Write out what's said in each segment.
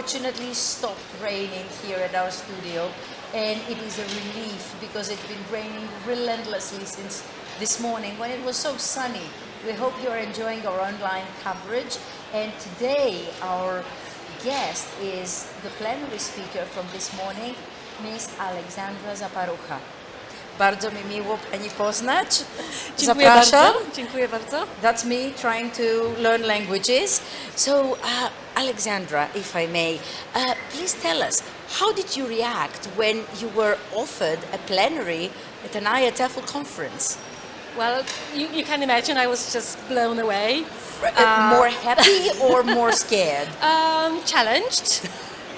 fortunately stopped raining here at our studio, and it is a relief because it's been raining relentlessly since this morning when it was so sunny. We hope you're enjoying our online coverage, and today our guest is the plenary speaker from this morning, Miss Aleksandra Zaparucha. Bardzo mi miło Pani poznać. Dziękuję Zapraszam. bardzo. Dziękuję bardzo. That's me trying to learn languages. So, Aleksandra, if I may, please tell us, how did you react when you were offered a plenary at an IATEFL conference? Well, you can imagine I was just blown away. More happy or more scared? Challenged,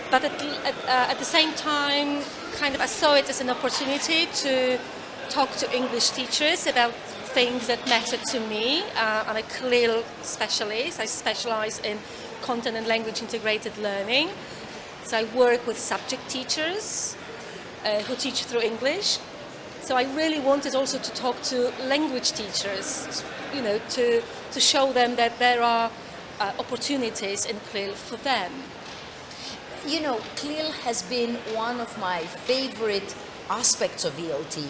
but at the same time, kind of I saw it as an opportunity to talk to English teachers about things that matter to me. I'm a CLIL specialist. I specialize in content and language integrated learning. So I work with subject teachers who teach through English. So I really wanted also to talk to language teachers, you know, to show them that there are opportunities in CLIL for them. You know, CLIL has been one of my favorite aspects of ELT,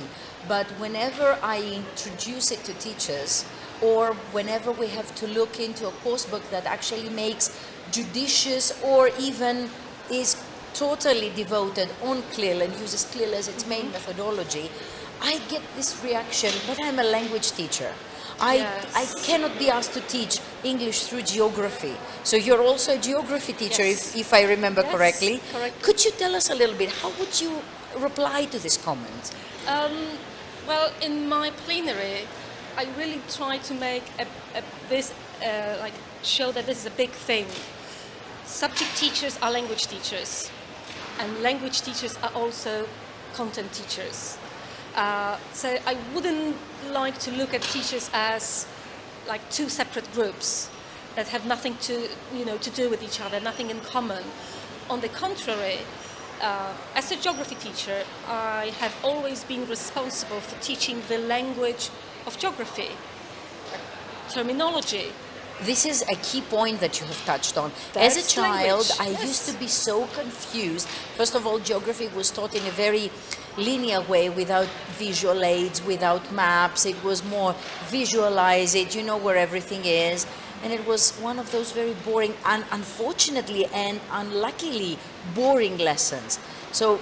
but whenever I introduce it to teachers, or whenever we have to look into a course book that actually makes judicious or even is totally devoted on CLIL and uses CLIL as its main methodology, I get this reaction, but I'm a language teacher. I cannot be asked to teach English through geography. So you're also a geography teacher, Yes. if I remember Yes, correctly. correct. Could you tell us a little bit, how would you reply to this comment? Well, in my plenary, I really try to make show that this is a big thing. Subject teachers are language teachers, and language teachers are also content teachers. So I wouldn't like to look at teachers as like two separate groups that have nothing to do with each other, nothing in common. On the contrary, as a geography teacher, I have always been responsible for teaching the language of geography, terminology. This is a key point that you have touched on. That's As a child, language. I Yes. used to be so confused. First of all, geography was taught in a very linear way, without visual aids, without maps. It was more visualize it, you know where everything is. And it was one of those very boring, and unfortunately and unluckily boring lessons. So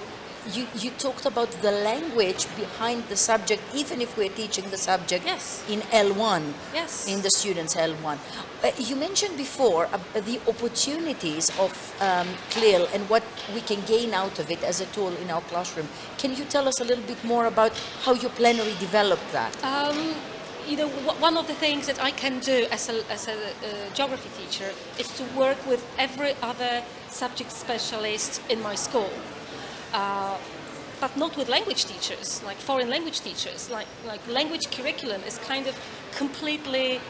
you talked about the language behind the subject, even if we're teaching the subject Yes. in L1, Yes. in the students' L1. You mentioned before the opportunities of CLIL and what we can gain out of it as a tool in our classroom. Can you tell us a little bit more about how your plenary developed that? You know, one of the things that I can do as a geography teacher is to work with every other subject specialist in my school. But not with language teachers, like foreign language teachers. Like language curriculum is kind of completely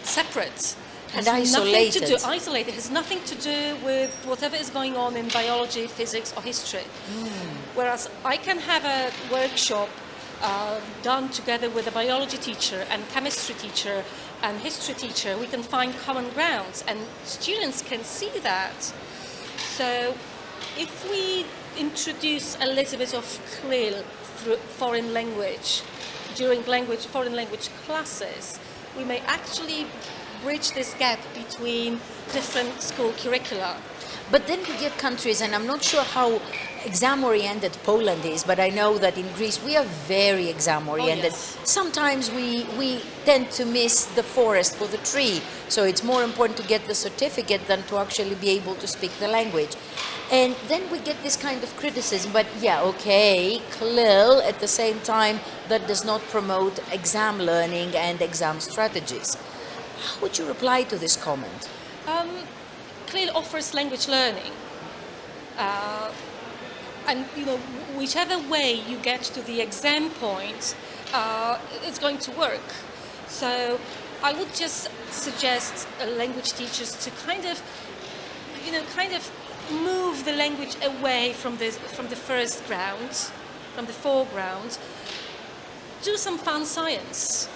separate. And isolated. Isolated. It has nothing to do with whatever is going on in biology, physics, or history. Whereas I can have a workshop done together with a biology teacher and chemistry teacher and history teacher. We can find common grounds, and students can see that. So if we introduce a little bit of CLIL through foreign language during foreign language classes, we may actually bridge this gap between different school curricula. But then we get countries, and I'm not sure how exam-oriented Poland is, but I know that in Greece we are very exam-oriented. Oh, yes. Sometimes we tend to miss the forest for the tree, so it's more important to get the certificate than to actually be able to speak the language. And then we get this kind of criticism, but yeah, okay, CLIL at the same time that does not promote exam learning and exam strategies. How would you reply to this comment? CLIL offers language learning, and you know, whichever way you get to the exam point, it's going to work. So I would just suggest language teachers to kind of move the language away from the first ground, from the foreground. Do some fun science.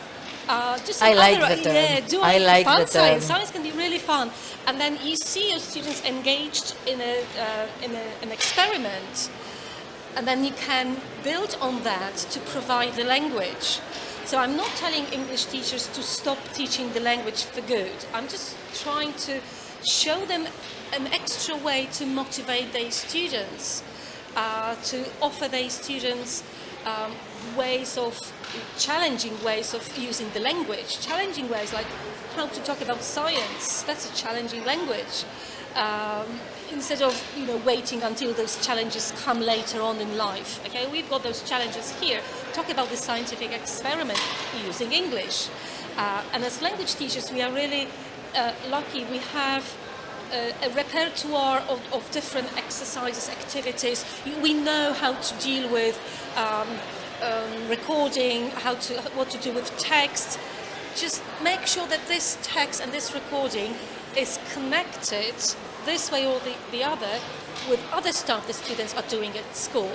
Do some I like other, the term. yeah, do I like fun the term. science. Science can be really fun, and then you see your students engaged in an experiment, and then you can build on that to provide the language. So I'm not telling English teachers to stop teaching the language for good. I'm just trying to show them an extra way to motivate their students, to offer their students challenging ways of using the language, challenging ways like how to talk about science. That's a challenging language. Instead of waiting until those challenges come later on in life. Okay, we've got those challenges here. Talk about the scientific experiment using English. And as language teachers, we are really lucky. We have a repertoire of different exercises, activities. We know how to deal with recording, what to do with text. Just make sure that this text and this recording is connected this way or the other with other stuff the students are doing at school,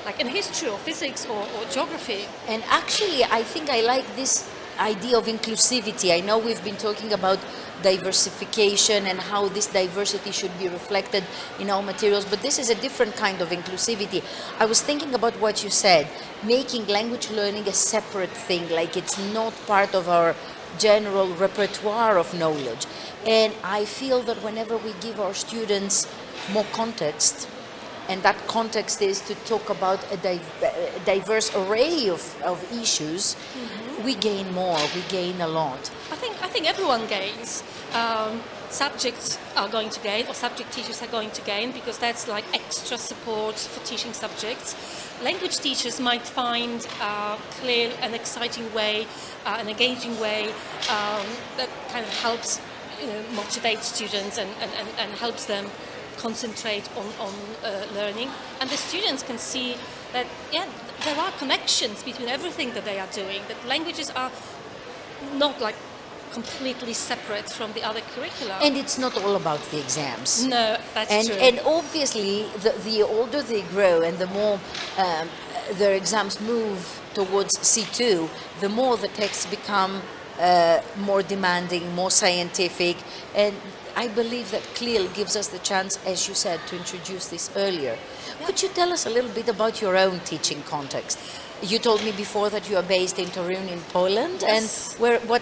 like in history or physics or geography. And actually, I think I like this idea of inclusivity. I know we've been talking about diversification and how this diversity should be reflected in our materials, but this is a different kind of inclusivity. I was thinking about what you said, making language learning a separate thing, like it's not part of our general repertoire of knowledge. And I feel that whenever we give our students more context, and that context is to talk about a diverse array of issues, we gain more, we gain a lot. I think everyone gains. Subjects are going to gain, or subject teachers are going to gain, because that's like extra support for teaching subjects. Language teachers might find CLIL an exciting way, an engaging way that kind of helps motivate students and helps them concentrate on learning. And the students can see that, there are connections between everything that they are doing, that languages are not like completely separate from the other curricula. And it's not all about the exams. No, that's true. And obviously, the older they grow and the more their exams move towards C2, the more the texts become more demanding, more scientific. And I believe that CLIL gives us the chance, as you said, to introduce this earlier. Yeah. Could you tell us a little bit about your own teaching context? You told me before that you are based in Torun in Poland. Yes. And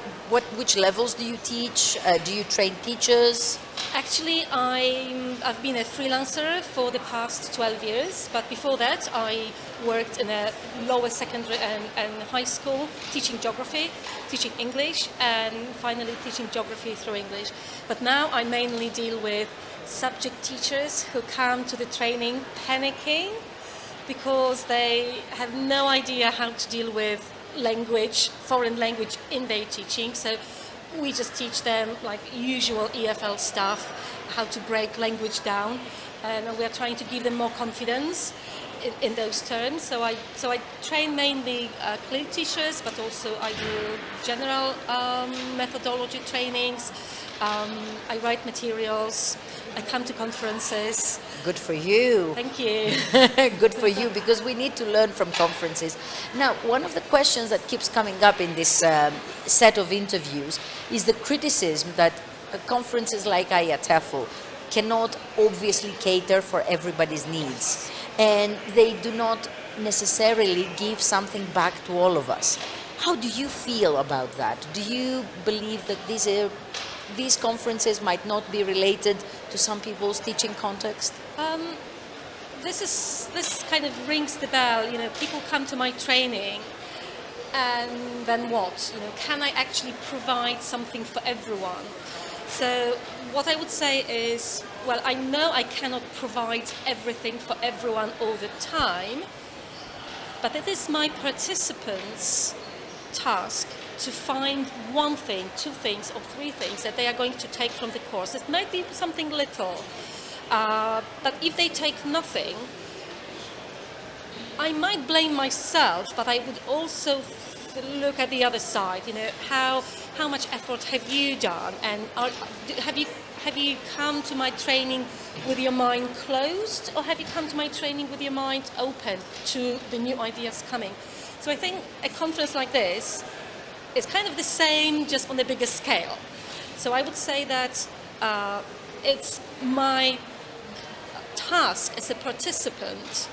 which levels do you teach? Do you train teachers? Actually, I've been a freelancer for the past 12 years, but before that I worked in a lower secondary and high school teaching geography, teaching English, and finally teaching geography through English. But now I mainly deal with subject teachers who come to the training panicking because they have no idea how to deal with language, foreign language in their teaching. So we just teach them like usual EFL stuff, how to break language down, and we are trying to give them more confidence in those terms. So I train mainly CLIL teachers, but also I do general methodology trainings. I write materials. I come to conferences. Good for you. Thank you. Good for you, because we need to learn from conferences. Now, one of the questions that keeps coming up in this set of interviews is the criticism that conferences like IATEFL cannot obviously cater for everybody's needs, and they do not necessarily give something back to all of us. How do you feel about that? Do you believe that these conferences might not be related to some people's teaching context? This kind of rings the bell. People come to my training, and then what? Can I actually provide something for everyone? So what I would say is, well, I know I cannot provide everything for everyone all the time, but it is my participants' task to find one thing, two things, or three things that they are going to take from the course. It might be something little, but if they take nothing, I might blame myself, but I would also look at the other side. How much effort have you done, and have you come to my training with your mind closed, or have you come to my training with your mind open to the new ideas coming? So I think a conference like this it's kind of the same, just on a bigger scale. So I would say that it's my task as a participant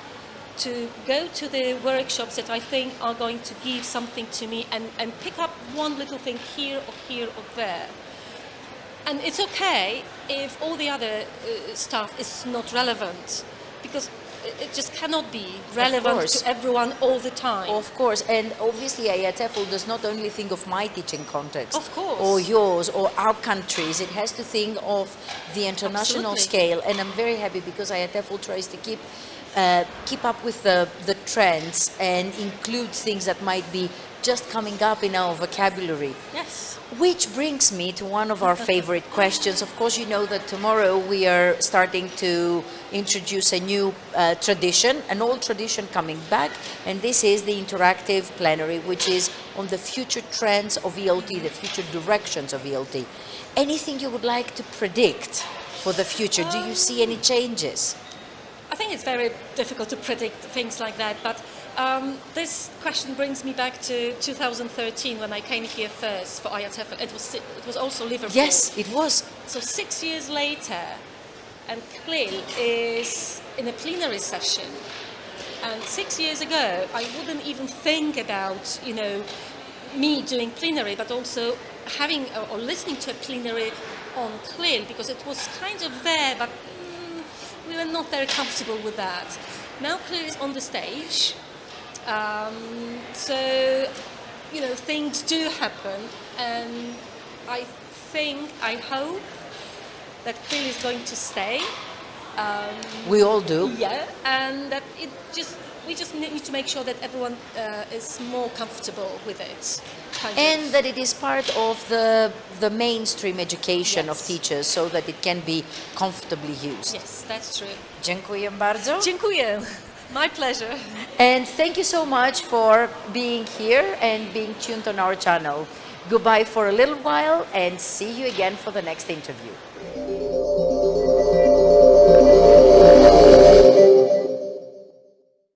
to go to the workshops that I think are going to give something to me and pick up one little thing here or there. And it's okay if all the other stuff is not relevant, because it just cannot be relevant to everyone all the time. Of course, and obviously IATEFL does not only think of my teaching context, of course, or yours, or our countries. It has to think of the international scale, and I'm very happy because IATEFL tries to keep up with the trends and include things that might be just coming up in our vocabulary. Yes. Which brings me to one of our favorite questions. Of course, you know that tomorrow we are starting to introduce a new tradition, an old tradition coming back, and this is the interactive plenary, which is on the future trends of ELT, the future directions of ELT. Anything you would like to predict for the future? Do you see any changes? I think it's very difficult to predict things like that, but this question brings me back to 2013 when I came here first for IATEFL. It was also Liverpool. Yes, it was. So 6 years later, and CLIL is in a plenary session. And 6 years ago, I wouldn't even think about, me doing plenary, but also having or listening to a plenary on CLIL, because it was kind of there, but we were not very comfortable with that. Now CLIL is on the stage, so things do happen, and I hope that CLIL is going to stay. We all do. Yeah, and that we just need to make sure that everyone is more comfortable with it. And that it is part of the mainstream education of teachers, so that it can be comfortably used. Yes, that's true. Dziękuję bardzo. Dziękuję. My pleasure. And thank you so much for being here and being tuned on our channel. Goodbye for a little while and see you again for the next interview.